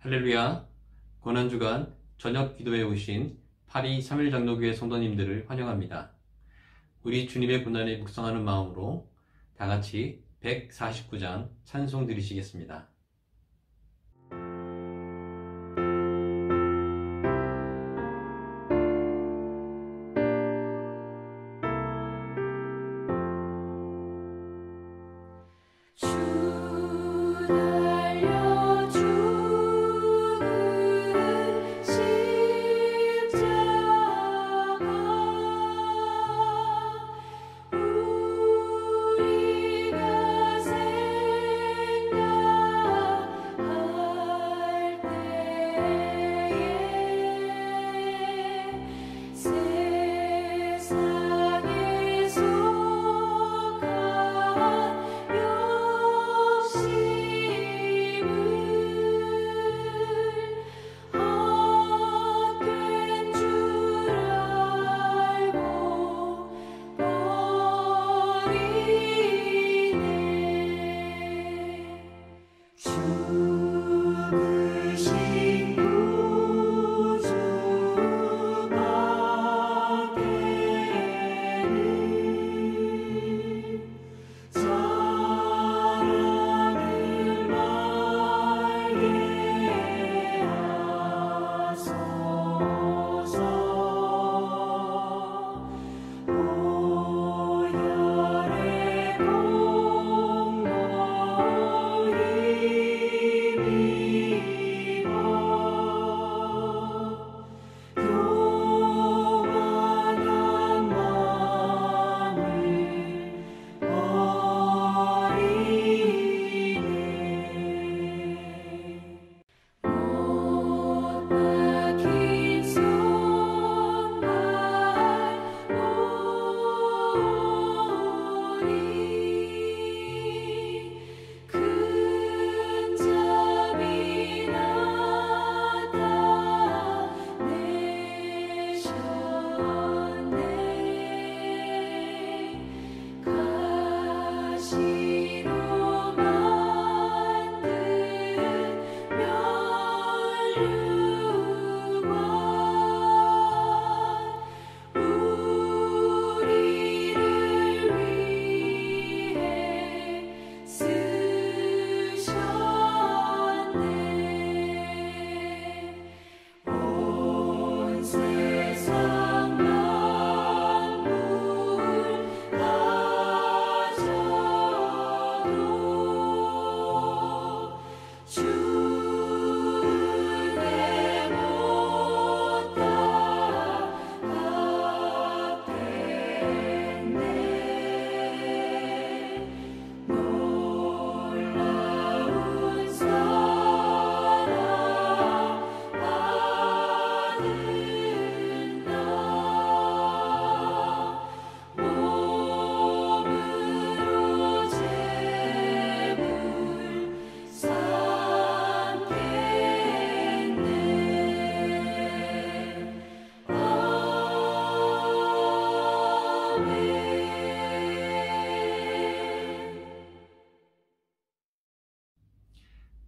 할렐루야, 고난주간 저녁 기도에 오신 파리 3일 장로교회 성도님들을 환영합니다. 우리 주님의 고난에 묵상하는 마음으로 다 같이 149장 찬송 드리시겠습니다.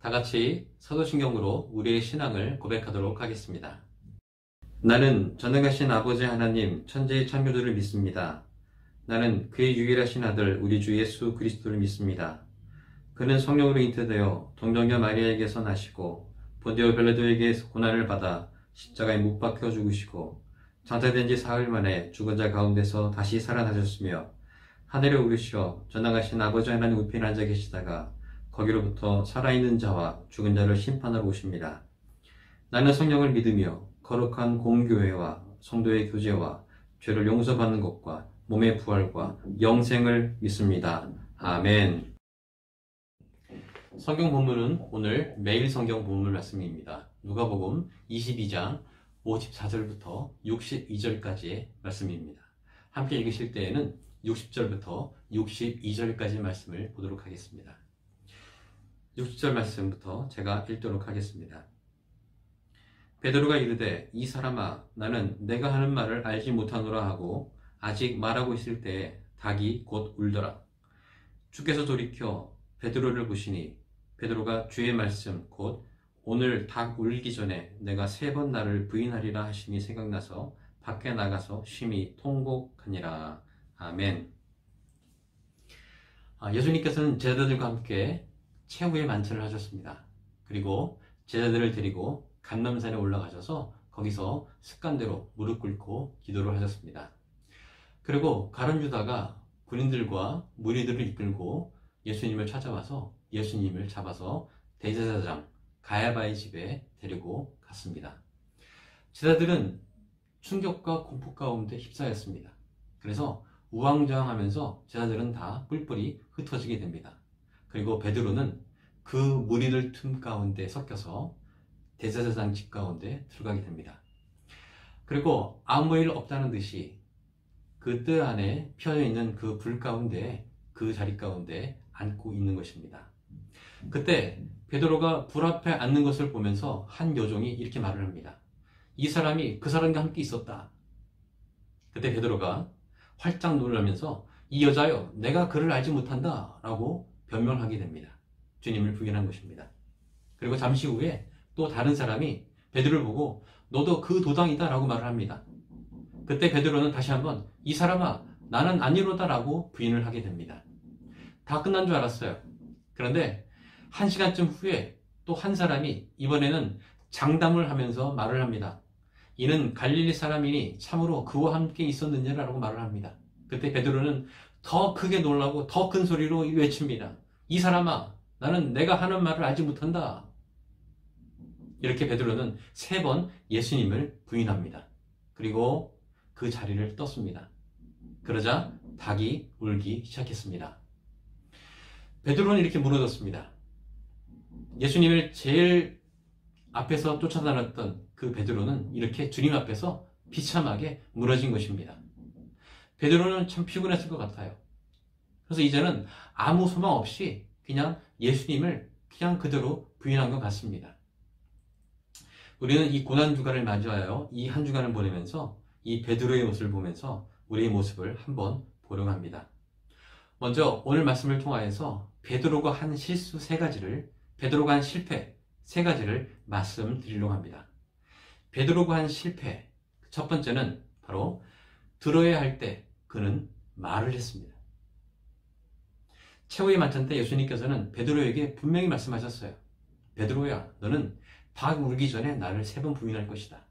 다 같이 사도신경으로 우리의 신앙을 고백하도록 하겠습니다. 나는 전능하신 아버지 하나님 천지의 창조주를 믿습니다. 나는 그의 유일하신 아들 우리 주 예수 그리스도를 믿습니다. 그는 성령으로 잉태되어 동정녀 마리아에게서 나시고 본디오 빌라도에게서 고난을 받아 십자가에 못 박혀 죽으시고 장사된 지 사흘 만에 죽은 자 가운데서 다시 살아나셨으며 하늘에 오르시어 전능하신 아버지 하나님 우편에 앉아 계시다가 거기로부터 살아있는 자와 죽은 자를 심판하러 오십니다. 나는 성령을 믿으며 거룩한 공교회와 성도의 교제와 죄를 용서받는 것과 몸의 부활과 영생을 믿습니다. 아멘. 성경 본문은 오늘 매일 성경 본문 말씀입니다. 누가복음 22장 54절부터 62절까지의 말씀입니다. 함께 읽으실 때에는 60절부터 62절까지 말씀을 보도록 하겠습니다. 60절 말씀부터 제가 읽도록 하겠습니다. 베드로가 이르되 이 사람아 나는 내가 하는 말을 알지 못하노라 하고 아직 말하고 있을 때에 닭이 곧 울더라. 주께서 돌이켜 베드로를 보시니 베드로가 주의 말씀 곧 오늘 닭 울기 전에 내가 3번 나를 부인하리라 하시니 생각나서 밖에 나가서 심히 통곡하니라. 아멘. 예수님께서는 제자들과 함께 최후의 만찬을 하셨습니다. 그리고 제자들을 데리고 감람산에 올라가셔서 거기서 습관대로 무릎 꿇고 기도를 하셨습니다. 그리고 가룟 유다가 군인들과 무리들을 이끌고 예수님을 찾아와서 예수님을 잡아서 대제사장 가야바의 집에 데리고 갔습니다. 제자들은 충격과 공포 가운데 휩싸였습니다. 그래서 우왕좌왕하면서 제자들은 다 뿔뿔이 흩어지게 됩니다. 그리고 베드로는 그 무리들 틈 가운데 섞여서 대제사장 집 가운데 들어가게 됩니다. 그리고 아무 일 없다는 듯이 그 뜰 안에 피어져 있는 그 불 가운데, 그 자리 가운데 앉고 있는 것입니다. 그때 베드로가 불 앞에 앉는 것을 보면서 한 여종이 이렇게 말을 합니다. 이 사람이 그 사람과 함께 있었다. 그때 베드로가 활짝 놀라면서 이 여자여, 내가 그를 알지 못한다 라고 변명하게 됩니다. 주님을 부인한 것입니다. 그리고 잠시 후에 또 다른 사람이 베드로를 보고 너도 그 도당이다 라고 말을 합니다. 그때 베드로는 다시 한번 이 사람아, 나는 아니로다 라고 부인을 하게 됩니다. 다 끝난 줄 알았어요. 그런데 1시간쯤 후에 또 한 사람이 이번에는 장담을 하면서 말을 합니다. 이는 갈릴리 사람이니 참으로 그와 함께 있었느냐라고 말을 합니다. 그때 베드로는 더 크게 놀라고 더 큰 소리로 외칩니다. 이 사람아, 나는 내가 하는 말을 알지 못한다. 이렇게 베드로는 3번 예수님을 부인합니다. 그리고 그 자리를 떴습니다. 그러자 닭이 울기 시작했습니다. 베드로는 이렇게 무너졌습니다. 예수님을 제일 앞에서 쫓아다녔던 그 베드로는 이렇게 주님 앞에서 비참하게 무너진 것입니다. 베드로는 참 피곤했을 것 같아요. 그래서 이제는 아무 소망 없이 그냥 예수님을 그냥 그대로 부인한 것 같습니다. 우리는 이 고난주간을 맞이하여 이 한 주간을 보내면서 이 베드로의 모습을 보면서 우리의 모습을 한번 보려고 합니다. 먼저 오늘 말씀을 통하여서 베드로가 한 실수 3가지를, 베드로가 한 실패 3가지를 말씀드리려고 합니다. 베드로가 한 실패, 첫 번째는 바로 들어야 할 때 그는 말을 했습니다. 최후의 만찬 때 예수님께서는 베드로에게 분명히 말씀하셨어요. 베드로야, 너는 닭 울기 전에 나를 3번 부인할 것이다.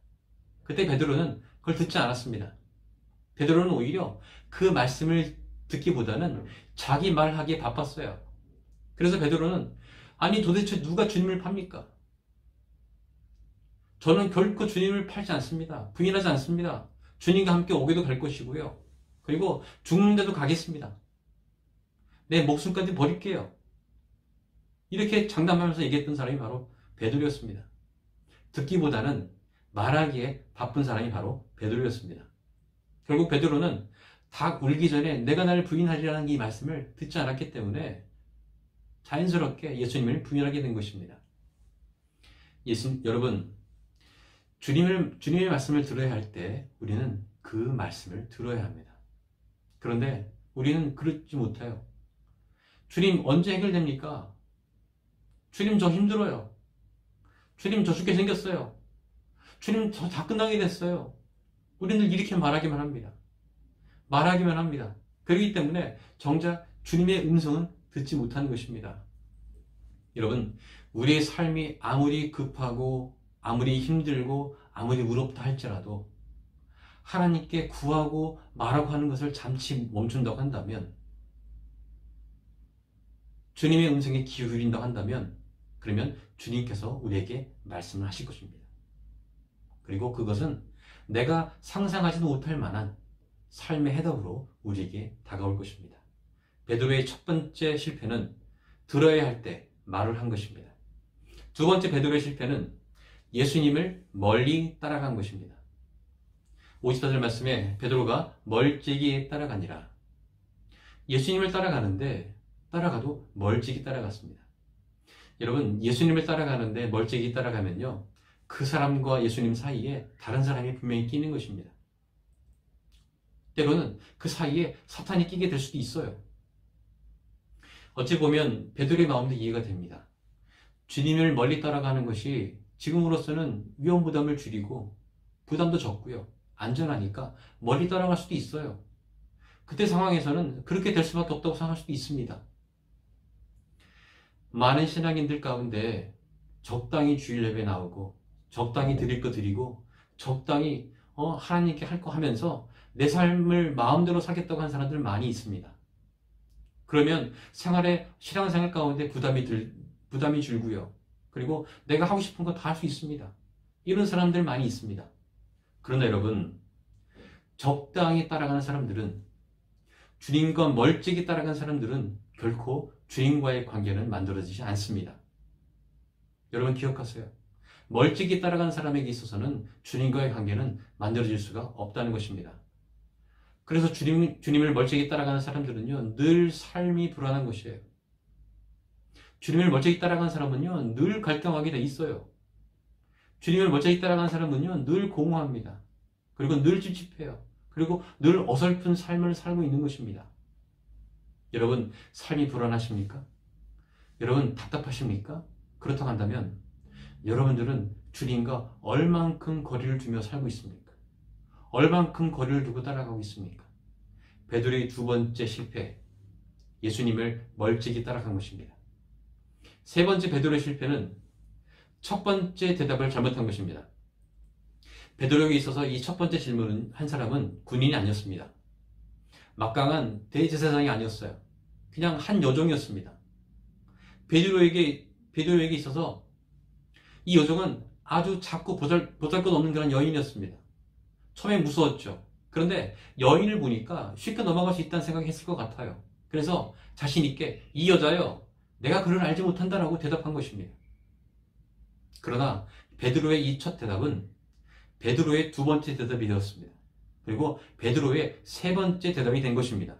그때 베드로는 그걸 듣지 않았습니다. 베드로는 오히려 그 말씀을 듣기보다는 자기 말하기에 바빴어요. 그래서 베드로는 아니 도대체 누가 주님을 팝니까? 저는 결코 주님을 팔지 않습니다. 부인하지 않습니다. 주님과 함께 오게도 갈 것이고요. 그리고 죽는데도 가겠습니다. 내 목숨까지 버릴게요. 이렇게 장담하면서 얘기했던 사람이 바로 베드로였습니다. 듣기보다는 말하기에 바쁜 사람이 바로 베드로였습니다. 결국 베드로는 닭 울기 전에 내가 나를 부인하리라는 이 말씀을 듣지 않았기 때문에 자연스럽게 예수님을 부인하게 된 것입니다. 여러분, 주님의 말씀을 들어야 할 때 우리는 그 말씀을 들어야 합니다. 그런데 우리는 그렇지 못해요. 주님 언제 해결됩니까? 주님 저 힘들어요. 주님 저 죽게 생겼어요. 주님 저 다 끝나게 됐어요. 우리는 이렇게 말하기만 합니다. 말하기만 합니다. 그렇기 때문에 정작 주님의 음성은 듣지 못하는 것입니다. 여러분, 우리의 삶이 아무리 급하고 아무리 힘들고 아무리 무겁다 할지라도 하나님께 구하고 말하고 하는 것을 잠시 멈춘다고 한다면, 주님의 음성에 기울인다고 한다면, 그러면 주님께서 우리에게 말씀을 하실 것입니다. 그리고 그것은 내가 상상하지도 못할 만한 삶의 해답으로 우리에게 다가올 것입니다. 베드로의 첫 번째 실패는 들어야 할 때 말을 한 것입니다. 두 번째 베드로의 실패는 예수님을 멀리 따라간 것입니다. 54절 말씀에 베드로가 멀찍이 따라가니라. 예수님을 따라가는데 따라가도 멀찍이 따라갔습니다. 여러분, 예수님을 따라가는데 멀찍이 따라가면요, 그 사람과 예수님 사이에 다른 사람이 분명히 끼는 것입니다. 때로는 그 사이에 사탄이 끼게 될 수도 있어요. 어찌 보면 베드로의 마음도 이해가 됩니다. 주님을 멀리 따라가는 것이 지금으로서는 위험 부담을 줄이고 부담도 적고요. 안전하니까 멀리 따라갈 수도 있어요. 그때 상황에서는 그렇게 될 수밖에 없다고 생각할 수도 있습니다. 많은 신앙인들 가운데 적당히 주일 예배 나오고 적당히 드릴 거 드리고 적당히 하나님께 할 거 하면서 내 삶을 마음대로 살겠다고 하는 사람들 많이 있습니다. 그러면 신앙생활 가운데 부담이 줄고요. 그리고 내가 하고 싶은 거 다 할 수 있습니다. 이런 사람들 많이 있습니다. 그러나 여러분, 적당히 따라가는 사람들은, 주님과 멀찍이 따라가는 사람들은 결코 주님과의 관계는 만들어지지 않습니다. 여러분 기억하세요. 멀찍이 따라가는 사람에게 있어서는 주님과의 관계는 만들어질 수가 없다는 것입니다. 그래서 주님을 멀찍이 따라가는 사람들은요, 늘 삶이 불안한 것이에요. 주님을 멀찍이 따라가는 사람은요, 늘 갈등하게 돼 있어요. 주님을 멀찍이 따라가는 사람은요, 늘 공허합니다. 그리고 늘 찝찝해요. 그리고 늘 어설픈 삶을 살고 있는 것입니다. 여러분, 삶이 불안하십니까? 여러분, 답답하십니까? 그렇다고 한다면 여러분들은 주님과 얼만큼 거리를 두며 살고 있습니까? 얼만큼 거리를 두고 따라가고 있습니까? 베드로의 두 번째 실패, 예수님을 멀찍이 따라간 것입니다. 세 번째 베드로의 실패는 첫 번째 대답을 잘못한 것입니다. 베드로에게 있어서 이 첫 번째 질문은 한 사람은 군인이 아니었습니다. 막강한 대제사장이 아니었어요. 그냥 한 여종이었습니다. 베드로에게 있어서 이 여종은 아주 작고 보잘것없는 그런 여인이었습니다. 처음에 무서웠죠. 그런데 여인을 보니까 쉽게 넘어갈 수 있다는 생각했을 것 같아요. 그래서 자신 있게 이 여자요, 내가 그를 알지 못한다라고 대답한 것입니다. 그러나 베드로의 이 첫 대답은 베드로의 두 번째 대답이 되었습니다. 그리고 베드로의 세 번째 대답이 된 것입니다.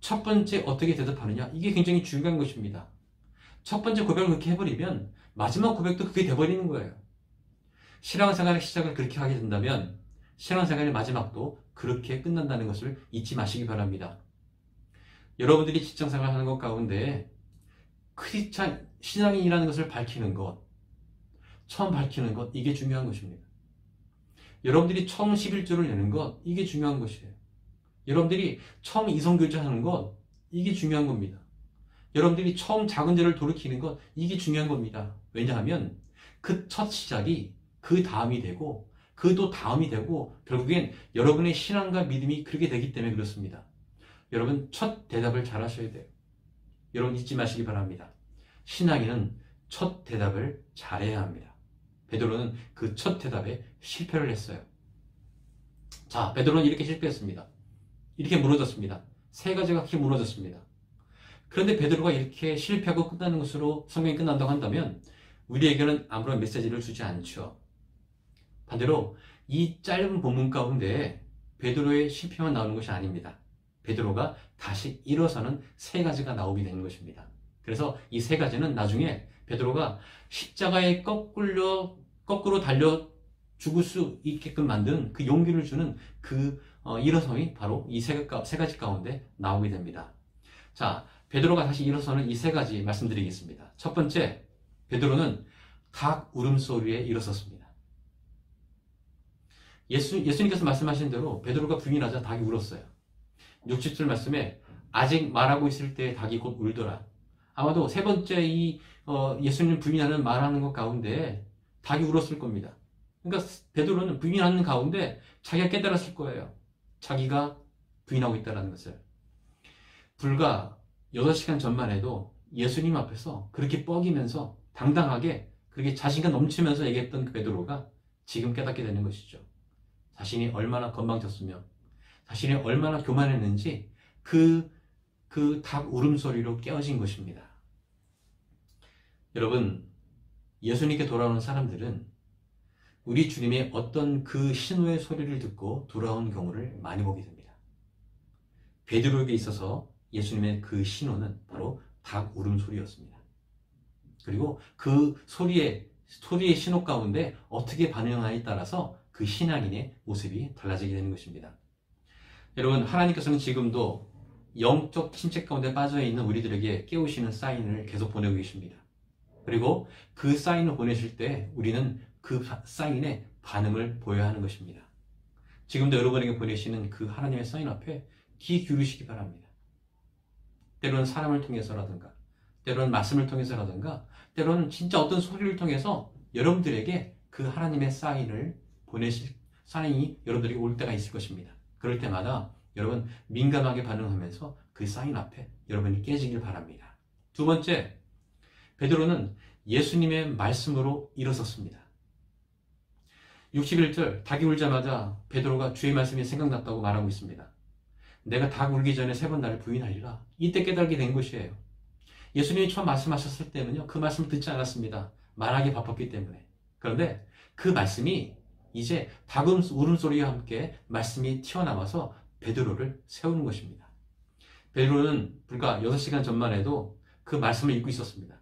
첫 번째 어떻게 대답하느냐, 이게 굉장히 중요한 것입니다. 첫 번째 고백을 그렇게 해버리면 마지막 고백도 그게 돼버리는 거예요. 신앙생활의 시작을 그렇게 하게 된다면 신앙생활의 마지막도 그렇게 끝난다는 것을 잊지 마시기 바랍니다. 여러분들이 직장생활 하는 것 가운데 크리스찬 신앙인이라는 것을 밝히는 것, 처음 밝히는 것, 이게 중요한 것입니다. 여러분들이 처음 11조를 내는 것, 이게 중요한 것이에요. 여러분들이 처음 이성교제하는 것, 이게 중요한 겁니다. 여러분들이 처음 작은 죄를 돌이키는 것, 이게 중요한 겁니다. 왜냐하면 그 첫 시작이 그 다음이 되고 그 또 다음이 되고 결국엔 여러분의 신앙과 믿음이 그렇게 되기 때문에 그렇습니다. 여러분, 첫 대답을 잘 하셔야 돼요. 여러분 잊지 마시기 바랍니다. 신앙인은 첫 대답을 잘해야 합니다. 베드로는 그 첫 대답에 실패를 했어요. 자, 베드로는 이렇게 실패했습니다. 이렇게 무너졌습니다. 세 가지가 이렇게 무너졌습니다. 그런데 베드로가 이렇게 실패하고 끝나는 것으로 성경이 끝난다고 한다면 우리에게는 아무런 메시지를 주지 않죠. 반대로 이 짧은 본문 가운데 베드로의 실패만 나오는 것이 아닙니다. 베드로가 다시 일어서는 세 가지가 나오게 되는 것입니다. 그래서 이 세 가지는 나중에 베드로가 십자가에 거꾸로 달려 죽을 수 있게끔 만든 그 용기를 주는 그 일어섬이 바로 이 세 가지 가운데 나오게 됩니다. 자, 베드로가 다시 일어서는 이 세 가지 말씀드리겠습니다. 첫 번째, 베드로는 닭 울음소리에 일어섰습니다. 예수님께서 말씀하신 대로 베드로가 부인하자 닭이 울었어요. 60절 말씀에 아직 말하고 있을 때 닭이 곧 울더라. 아마도 세 번째 예수님 부인하는 말하는 것 가운데 닭이 울었을 겁니다. 그러니까 베드로는 부인하는 가운데 자기가 깨달았을 거예요. 자기가 부인하고 있다는 것을. 불과 6시간 전만 해도 예수님 앞에서 그렇게 뻐기면서 당당하게 그렇게 자신감 넘치면서 얘기했던 그 베드로가 지금 깨닫게 되는 것이죠. 자신이 얼마나 건방졌으며 자신이 얼마나 교만했는지 그 닭 울음소리로 깨어진 것입니다. 여러분, 예수님께 돌아오는 사람들은 우리 주님의 어떤 그 신호의 소리를 듣고 돌아온 경우를 많이 보게 됩니다. 베드로에게 있어서 예수님의 그 신호는 바로 닭 울음소리였습니다. 그리고 그 소리의 신호 가운데 어떻게 반응하냐에 따라서 그 신앙인의 모습이 달라지게 되는 것입니다. 여러분, 하나님께서는 지금도 영적 침체 가운데 빠져있는 우리들에게 깨우시는 사인을 계속 보내고 계십니다. 그리고 그 사인을 보내실 때 우리는 그 사인에 반응을 보여야 하는 것입니다. 지금도 여러분에게 보내시는 그 하나님의 사인 앞에 귀 기울이시기 바랍니다. 때로는 사람을 통해서라든가, 때로는 말씀을 통해서라든가, 때로는 진짜 어떤 소리를 통해서 여러분들에게 그 하나님의 사인을 보내실, 사인이 여러분들에게 올 때가 있을 것입니다. 그럴 때마다 여러분 민감하게 반응하면서 그 사인 앞에 여러분이 깨지길 바랍니다. 두 번째, 베드로는 예수님의 말씀으로 일어섰습니다. 61절, 닭이 울자마자 베드로가 주의 말씀이 생각났다고 말하고 있습니다. 내가 닭 울기 전에 3번 나를 부인하리라. 이때 깨달게 된 것이에요. 예수님이 처음 말씀하셨을 때는요, 그 말씀을 듣지 않았습니다. 말하기 바빴기 때문에. 그런데 그 말씀이 이제 닭 울음소리와 함께 말씀이 튀어나와서 베드로를 세우는 것입니다. 베드로는 불과 6시간 전만 해도 그 말씀을 읽고 있었습니다.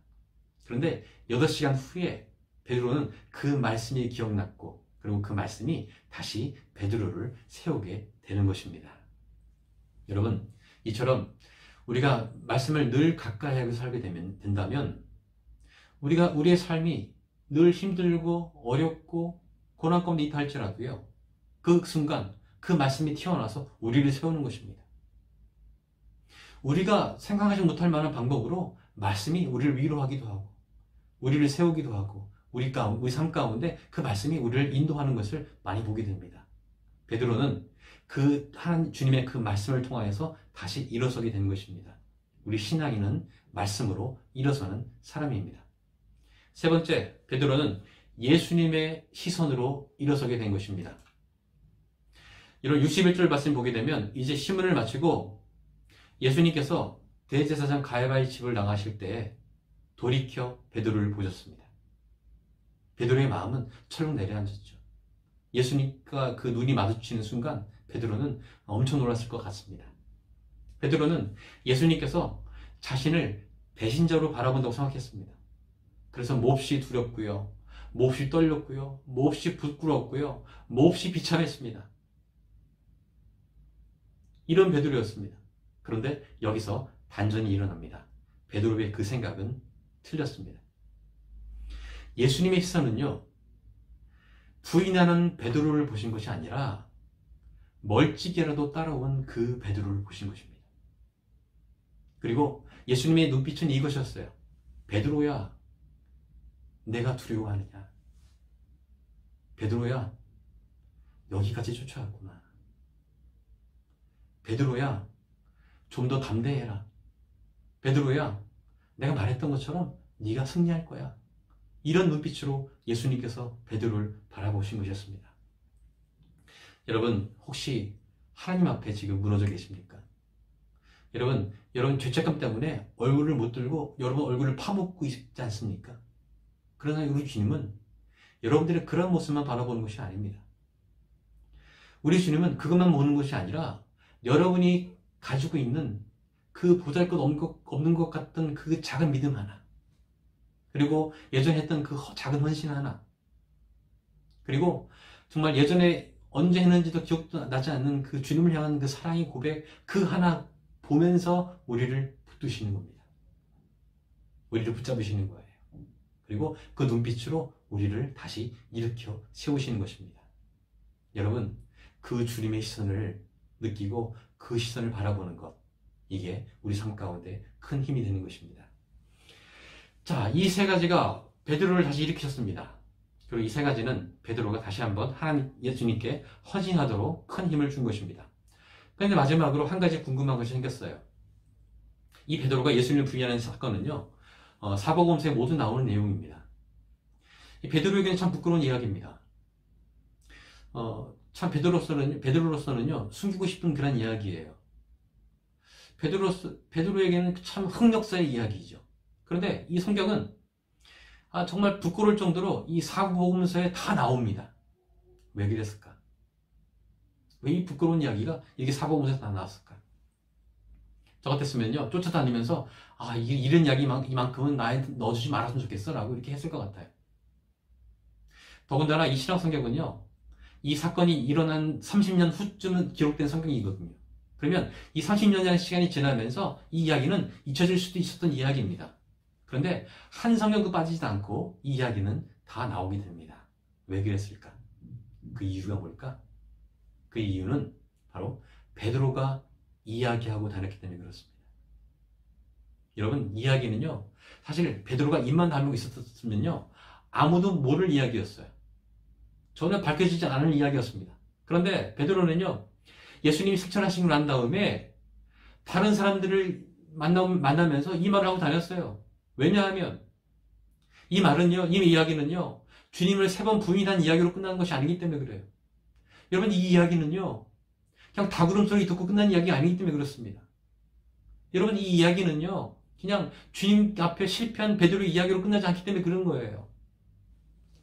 그런데 8시간 후에 베드로는 그 말씀이 기억났고, 그리고 그 말씀이 다시 베드로를 세우게 되는 것입니다. 여러분, 이처럼 우리가 말씀을 늘 가까이 하고 살게 된다면 우리의 삶이 늘 힘들고 어렵고 고난 가운데 있다 할지라도요, 그 순간 그 말씀이 튀어나와서 우리를 세우는 것입니다. 우리가 생각하지 못할 만한 방법으로 말씀이 우리를 위로하기도 하고 우리를 세우기도 하고 우리 삶 가운데 그 말씀이 우리를 인도하는 것을 많이 보게 됩니다. 베드로는 그 주님의 그 말씀을 통하여서 다시 일어서게 되는 것입니다. 우리 신앙인은 말씀으로 일어서는 사람입니다. 세 번째, 베드로는 예수님의 시선으로 일어서게 된 것입니다. 이런 61절 말씀 보게 되면 이제 시문을 마치고 예수님께서 대제사장 가야바의 집을 나가실 때 돌이켜 베드로를 보셨습니다. 베드로의 마음은 철렁 내려앉았죠. 예수님과 그 눈이 마주치는 순간 베드로는 엄청 놀랐을 것 같습니다. 베드로는 예수님께서 자신을 배신자로 바라본다고 생각했습니다. 그래서 몹시 두렵고요, 몹시 떨렸고요, 몹시 부끄러웠고요, 몹시 비참했습니다. 이런 베드로였습니다. 그런데 여기서 반전이 일어납니다. 베드로의 그 생각은 틀렸습니다. 예수님의 시선은요, 부인하는 베드로를 보신 것이 아니라 멀찍이라도 따라온 그 베드로를 보신 것입니다. 그리고 예수님의 눈빛은 이것이었어요. 베드로야, 내가 두려워하느냐? 베드로야, 여기까지 쫓아왔구나. 베드로야, 좀 더 담대해라. 베드로야, 내가 말했던 것처럼 네가 승리할 거야. 이런 눈빛으로 예수님께서 베드로를 바라보신 것이었습니다. 여러분, 혹시 하나님 앞에 지금 무너져 계십니까? 여러분 죄책감 때문에 얼굴을 못 들고 여러분 얼굴을 파묻고 있지 않습니까? 그러나 우리 주님은 여러분들의 그런 모습만 바라보는 것이 아닙니다. 우리 주님은 그것만 보는 것이 아니라 여러분이 가지고 있는 그 보잘것없는 것 같던 그 작은 믿음 하나, 그리고 예전에 했던 그 작은 헌신 하나, 그리고 정말 예전에 언제 했는지도 기억도 나지 않는 그 주님을 향한 그 사랑의 고백, 그 하나 보면서 우리를 붙드시는 겁니다. 우리를 붙잡으시는 거예요. 그리고 그 눈빛으로 우리를 다시 일으켜 세우시는 것입니다. 여러분, 그 주님의 시선을 느끼고 그 시선을 바라보는 것, 이게 우리 삶 가운데 큰 힘이 되는 것입니다. 자, 이 세 가지가 베드로를 다시 일으키셨습니다. 그리고 이 세 가지는 베드로가 다시 한번 하나님 예수님께 헌신하도록 큰 힘을 준 것입니다. 그런데 마지막으로 한 가지 궁금한 것이 생겼어요. 이 베드로가 예수님을 부인하는 사건은요, 사복음서에 모두 나오는 내용입니다. 이 베드로에게는 참 부끄러운 이야기입니다. 참 베드로로서는요, 숨기고 싶은 그런 이야기예요. 베드로에게는 참 흑역사의 이야기죠. 그런데 이 성경은 정말 부끄러울 정도로 이 사복음서에 다 나옵니다. 왜 그랬을까? 왜 이 부끄러운 이야기가 이렇게 사복음서에 다 나왔을까? 저 같았으면요, 쫓아다니면서 이런 이야기 이만큼은 나한테 넣어주지 말았으면 좋겠어 라고 이렇게 했을 것 같아요. 더군다나 이 신약 성경은요, 이 사건이 일어난 30년 후쯤 기록된 성경이거든요. 그러면 이 30년이라는 시간이 지나면서 이 이야기는 잊혀질 수도 있었던 이야기입니다. 그런데 한 성경도 빠지지도 않고 이 이야기는 다 나오게 됩니다. 왜 그랬을까? 그 이유가 뭘까? 그 이유는 바로 베드로가 이야기하고 다녔기 때문에 그렇습니다. 여러분, 이야기는요, 사실 베드로가 입만 다물고 있었으면요, 아무도 모를 이야기였어요. 전혀 밝혀지지 않은 이야기였습니다. 그런데 베드로는요, 예수님이 실천하신 걸 난 다음에 다른 사람들을 만나면서 이 말을 하고 다녔어요. 왜냐하면 이 말은요, 이 이야기는요, 주님을 3번 부인한 이야기로 끝나는 것이 아니기 때문에 그래요. 여러분, 이 이야기는요, 그냥 다구름 소리 듣고 끝난 이야기가 아니기 때문에 그렇습니다. 여러분, 이 이야기는요, 그냥 주님 앞에 실패한 베드로의 이야기로 끝나지 않기 때문에 그런 거예요.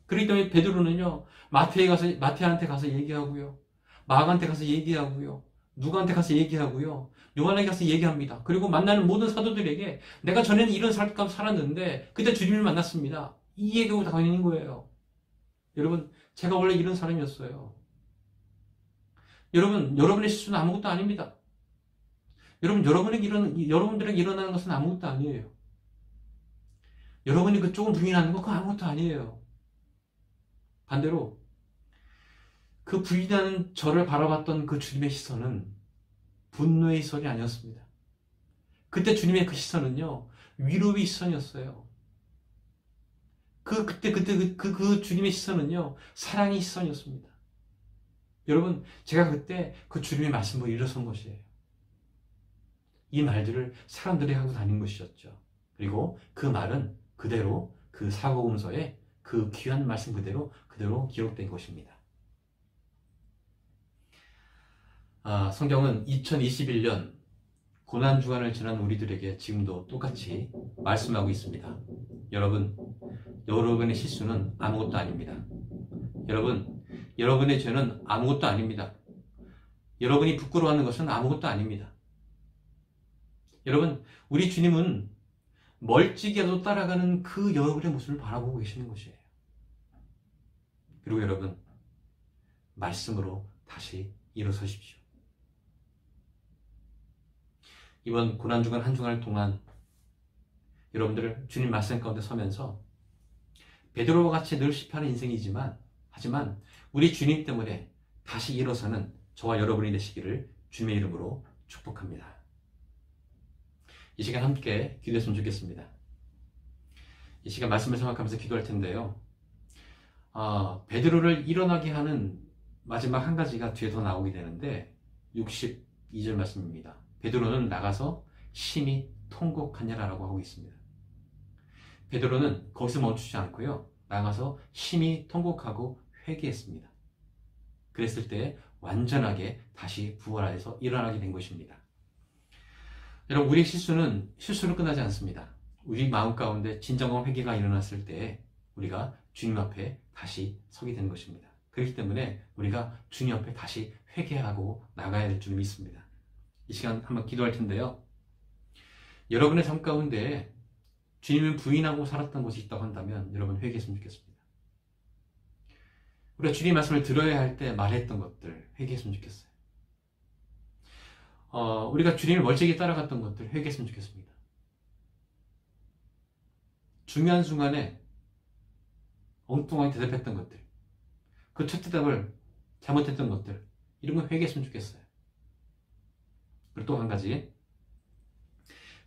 그렇기 때문에 베드로는요, 마태한테 가서 얘기하고요, 마가한테 가서 얘기하고요, 누가한테 가서 얘기하고요, 요한에게 가서 얘기합니다. 그리고 만나는 모든 사도들에게 내가 전에는 이런 삶을 살았는데 그때 주님을 만났습니다. 이 얘기하고 다니는 거예요. 여러분, 제가 원래 이런 사람이었어요. 여러분, 여러분의 실수는 아무것도 아닙니다. 여러분, 여러분들에게 일어나는 것은 아무것도 아니에요. 여러분이 그쪽은 부인하는 거 그건 아무것도 아니에요. 반대로 그 부인하는 저를 바라봤던 그 주님의 시선은 분노의 시선이 아니었습니다. 그때 주님의 그 시선은요, 위로의 시선이었어요. 그때 그 주님의 시선은요, 사랑의 시선이었습니다. 여러분, 제가 그때 그 주님의 말씀으로 일어선 것이에요. 이 말들을 사람들이 하고 다닌 것이었죠. 그리고 그 말은 그대로 그 사복음서에 그 귀한 말씀 그대로 기록된 것입니다. 성경은 2021년 고난주간을 지난 우리들에게 지금도 똑같이 말씀하고 있습니다. 여러분의 실수는 아무것도 아닙니다. 여러분의 죄는 아무것도 아닙니다. 여러분이 부끄러워하는 것은 아무것도 아닙니다. 여러분, 우리 주님은 멀찍이라도 따라가는 그 여러분의 모습을 바라보고 계시는 것이에요. 그리고 여러분, 말씀으로 다시 일어서십시오. 이번 고난주간 한 주간을 동안 여러분들을 주님 말씀 가운데 서면서 베드로와 같이 늘 실패하는 인생이지만 하지만 우리 주님 때문에 다시 일어서는 저와 여러분이 되시기를 주님의 이름으로 축복합니다. 이 시간 함께 기도했으면 좋겠습니다. 이 시간 말씀을 생각하면서 기도할 텐데요. 베드로를 일어나게 하는 마지막 한 가지가 뒤에 더 나오게 되는데 62절 말씀입니다. 베드로는 나가서 심히 통곡하냐라고 하고 있습니다. 베드로는 거기서 멈추지 않고요. 나가서 심히 통곡하고 회개했습니다. 그랬을 때 완전하게 다시 부활해서 일어나게 된 것입니다. 여러분, 우리의 실수로 끝나지 않습니다. 우리 마음 가운데 진정한 회개가 일어났을 때 우리가 주님 앞에 다시 서게 되는 것입니다. 그렇기 때문에 우리가 주님 앞에 다시 회개하고 나가야 될 줄 믿습니다. 이 시간 한번 기도할 텐데요. 여러분의 삶 가운데 주님을 부인하고 살았던 것이 있다고 한다면 여러분 회개했으면 좋겠습니다. 우리가 주님 말씀을 들어야 할 때 말했던 것들 회개했으면 좋겠어요. 우리가 주님을 멀찍이 따라갔던 것들 회개했으면 좋겠습니다. 중요한 순간에 엉뚱하게 대답했던 것들, 그 첫 대답을 잘못했던 것들, 이런 거 회개했으면 좋겠어요. 그리고 또 한 가지,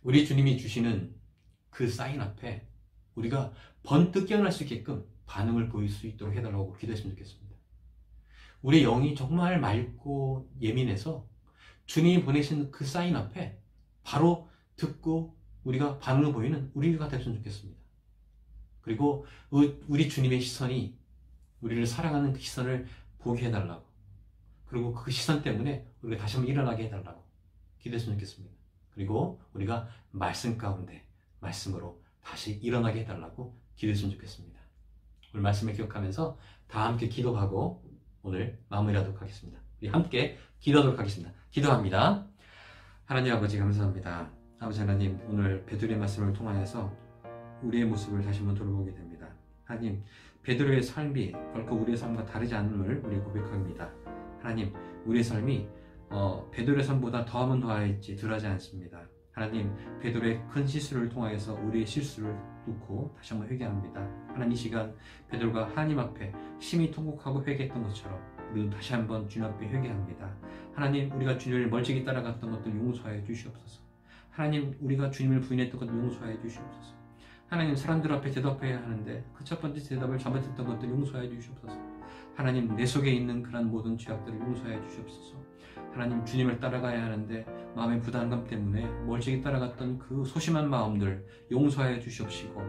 우리 주님이 주시는 그 사인 앞에 우리가 번뜩 깨어날 수 있게끔 반응을 보일 수 있도록 해달라고 기도했으면 좋겠습니다. 우리 영이 정말 맑고 예민해서 주님이 보내신 그 사인 앞에 바로 듣고 우리가 반응을 보이는 우리가 됐으면 좋겠습니다. 그리고 우리 주님의 시선이 우리를 사랑하는 그 시선을 보게 해달라고, 그리고 그 시선 때문에 우리가 다시 한번 일어나게 해달라고 기도했으면 좋겠습니다. 그리고 우리가 말씀 가운데 말씀으로 다시 일어나게 해달라고 기도했으면 좋겠습니다. 오늘 말씀을 기억하면서 다 함께 기도하고 오늘 마무리하도록 하겠습니다. 우리 함께 기도하도록 하겠습니다. 기도합니다. 하나님 아버지 감사합니다. 아버지 하나님, 오늘 베드로의 말씀을 통하여서 우리의 모습을 다시 한번 돌아보게 됩니다. 하나님, 베드로의 삶이 결코 우리의 삶과 다르지 않음을 우리 고백합니다. 하나님, 우리의 삶이 베드로의 삶보다 더하면 더하였지 덜하지 않습니다. 하나님, 베드로의 큰 실수를 통하여서 우리의 실수를 놓고 다시 한번 회개합니다. 하나님, 이 시간 베드로가 하나님 앞에 심히 통곡하고 회개했던 것처럼 우리도 다시 한번 주님 앞에 회개합니다. 하나님, 우리가 주님을 멀찍이 따라갔던 것들 용서하여 주시옵소서. 하나님, 우리가 주님을 부인했던 것들 용서하여 주시옵소서. 하나님, 사람들 앞에 대답해야 하는데 그 첫 번째 대답을 잘못했던 것들 용서하여 주시옵소서. 하나님, 내 속에 있는 그런 모든 죄악들을 용서하여 주시옵소서. 하나님, 주님을 따라가야 하는데 마음의 부담감 때문에 멀찍이 따라갔던 그 소심한 마음들 용서하여 주시옵시고,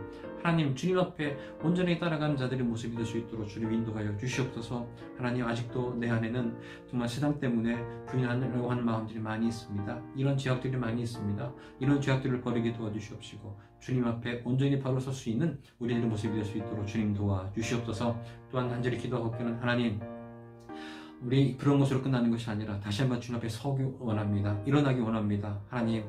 하나님, 주님 앞에 온전히 따라가는 자들의 모습이 될 수 있도록 주님 인도하여 주시옵소서. 하나님, 아직도 내 안에는 정말 세상 때문에 부인하려고 하는 마음들이 많이 있습니다. 이런 죄악들이 많이 있습니다. 이런 죄악들을 버리게 도와주시옵시고, 주님 앞에 온전히 바로 설 수 있는 우리들의 모습이 될 수 있도록 주님 도와주시옵소서. 또한 간절히 기도하옵기는, 하나님, 우리 그런 것으로 끝나는 것이 아니라 다시 한번 주님 앞에 서기 원합니다. 일어나기 원합니다. 하나님,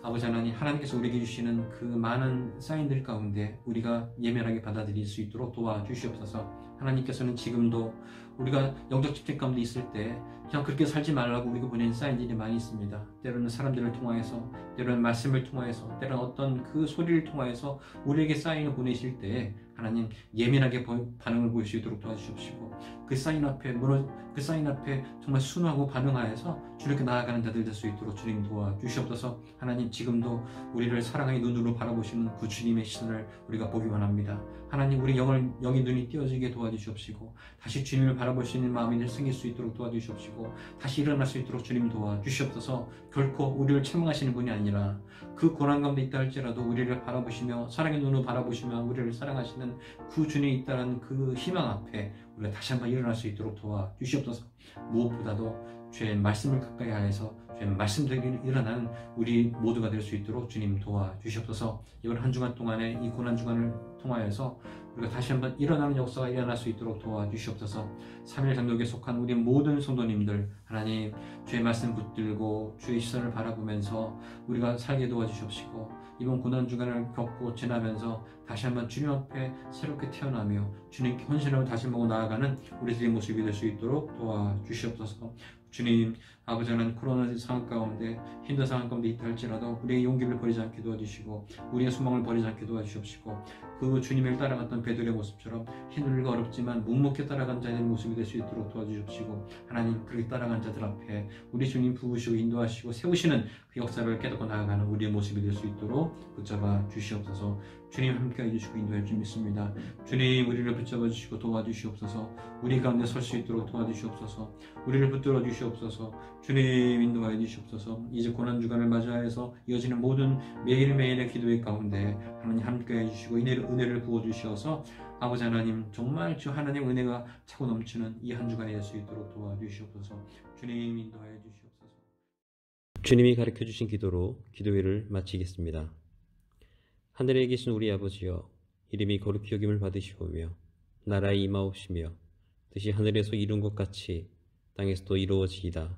아버지 하나님, 하나님께서 우리에게 주시는 그 많은 사인들 가운데 우리가 예민하게 받아들일 수 있도록 도와주시옵소서. 하나님께서는 지금도 우리가 영적 집중 가운데 있을 때 그냥 그렇게 살지 말라고 우리가 보내는 사인들이 많이 있습니다. 때로는 사람들을 통하여서, 때로는 말씀을 통하여서, 때로는 어떤 그 소리를 통하여서 우리에게 사인을 보내실 때 하나님, 예민하게 반응을 보일 수 있도록 도와주시옵시고, 그 사인 앞에 정말 순하고 반응하여서 주님께 나아가는 자들 될 수 있도록 주님 도와주시옵소서. 하나님, 지금도 우리를 사랑의 눈으로 바라보시는 그 주님의 시선을 우리가 보기 원합니다. 하나님, 우리 영의 눈이 띄어지게 도와주시옵시고, 다시 주님을 바라보시는 마음이 생길 수 있도록 도와주시옵시고, 다시 일어날 수 있도록 주님 도와주시옵소서. 결코 우리를 책망하시는 분이 아니라 그 고난 가운데 있다 할지라도 우리를 바라보시며 사랑의 눈으로 바라보시며 우리를 사랑하시는 그 주님이 있다는 그 희망 앞에 우리가 다시 한번 일어날 수 있도록 도와주시옵소서. 무엇보다도 주의 말씀을 가까이 하여서 주의 말씀대로 일어나는 우리 모두가 될 수 있도록 주님 도와주시옵소서. 이번 한 주간 동안에 이 고난 주간을 통하여서 우리가 다시 한번 일어나는 역사가 일어날 수 있도록 도와주시옵소서. 3일 장독에 속한 우리 모든 성도님들, 하나님, 주의 말씀 붙들고 주의 시선을 바라보면서 우리가 살게 도와주시옵시고, 이번 고난 주간을 겪고 지나면서 다시 한번 주님 앞에 새롭게 태어나며 주님께 헌신하고 다시 먹어 나아가는 우리들의 모습이 될 수 있도록 도와주시옵소서. 주님, 아버지 하나님, 코로나 상황 가운데 힘든 상황 가운데 있다 할지라도 우리의 용기를 버리지 않게 도와주시고, 우리의 소망을 버리지 않게 도와주시옵시고, 그 주님을 따라갔던 베드로의 모습처럼 힘들고 어렵지만 묵묵히 따라간 자의 모습이 될 수 있도록 도와주시옵시고, 하나님, 그렇게 따라간 자들 앞에 우리 주님 부으시고 인도하시고 세우시는 그 역사를 깨닫고 나아가는 우리의 모습이 될 수 있도록 붙잡아 주시옵소서. 주님, 함께 해주시고 인도해 주님 믿습니다. 주님, 우리를 붙잡아 주시고 도와주시옵소서. 우리 가운데 설 수 있도록 도와주시옵소서. 우리를 붙들어 주시옵소서. 주님, 인도하여 주시옵소서. 이제 고난주간을 맞이하여서 이어지는 모든 매일매일의 기도의 가운데 하나님 함께 해주시고 은혜를 부어주셔서 아버지 하나님, 정말 주 하나님 은혜가 차고 넘치는 이 한 주간이 될 수 있도록 도와주시옵소서. 주님, 인도하여 주시옵소서. 주님이 가르쳐 주신 기도로 기도회를 마치겠습니다. 하늘에 계신 우리 아버지여, 이름이 거룩히 여김을 받으시오며 나라의 임하옵시며 뜻이 하늘에서 이룬 것 같이 땅에서도 이루어지이다.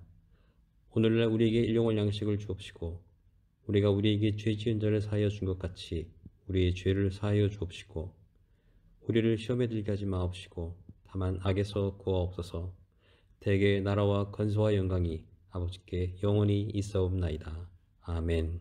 오늘날 우리에게 일용할 양식을 주옵시고, 우리가 우리에게 죄 지은 자를 사하여 준 것 같이 우리의 죄를 사하여 주옵시고, 우리를 시험에 들게 하지 마옵시고 다만 악에서 구하옵소서. 대개 나라와 권세와 영광이 아버지께 영원히 있사옵나이다. 아멘.